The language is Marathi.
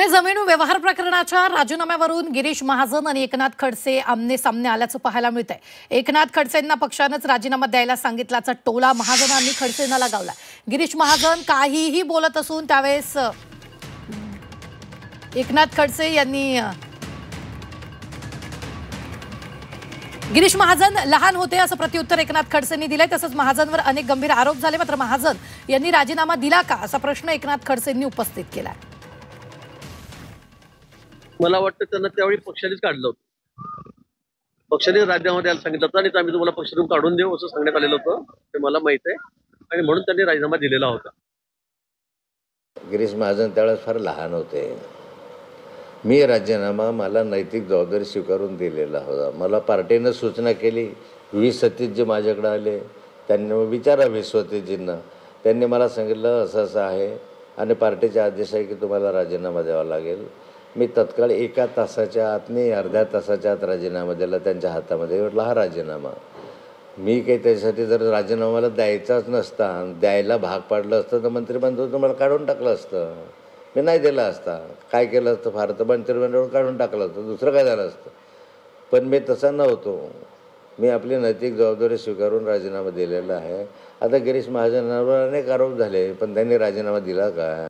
पुणे जमीन व्यवहार प्रकरणाच्या राजीनाम्यावरून गिरीश महाजन आणि एकनाथ खडसे आमने सामने आल्याचं पाहायला मिळतंय। एकनाथ खडसेंना पक्षानंच राजीनामा द्यायला सांगितल्याचा टोला महाजनांनी खडसेंना लगावला। गिरीश महाजन काहीही बोलत असून त्यावेळेस एकनाथ खडसे यांनी गिरीश महाजन लहान होते असं प्रत्युत्तर एकनाथ खडसेंनी दिले। तसंच महाजनवर अनेक गंभीर आरोप झाले। मात्र महाजन यांनी राजीनामा दिला का असा प्रश्न एकनाथ खडसेंनी उपस्थित केला। मला वाटतं त्यांना त्यावेळी पक्षानेच काढलं होतं। पक्षाने राजीनामा द्यायला सांगितलं होतं आणि आम्ही तुम्हाला पक्षातून काढून देऊ असं सांगण्यात आलेलं होतं, ते मला माहित आहे आणि म्हणून त्यांनी राजीनामा दिलेला होता। गिरीश महाजन त्यावेळेस फार लहान होते। मी राजीनामा मला नैतिक जबाबदारी स्वीकारून दिलेला होता। मला पार्टीनं सूचना केली, 20 सतीश माझ्याकडे आले, त्यांनी विचारा 20 सतीशजींना, त्यांनी मला सांगितलं असं असं आहे आणि पार्टीचे आदेश आहे की तुम्हाला राजीनामा द्यावा लागेल। मी तत्काळ 1 तासाच्या आत नाही अर्ध्या तासाच्या आत राजीनामा दिला त्यांच्या हातामध्ये। म्हटलं हा राजीनामा मी काही त्याच्यासाठी जर राजीनामा मला द्यायचाच नसता, द्यायला भाग पाडलं असतं तर मंत्रिमंडळ मला काढून टाकलं असतं, मी नाही दिला असता। काय केलं असतं फार तर मंत्रिमंडळ काढून टाकलं असतं, दुसरं काय झालं असतं। पण मी तसा नव्हतो, मी आपली नैतिक जबाबदारी स्वीकारून राजीनामा दिलेला आहे। आता गिरीश महाजनांवर अनेक आरोप झाले, पण त्यांनी राजीनामा दिला का?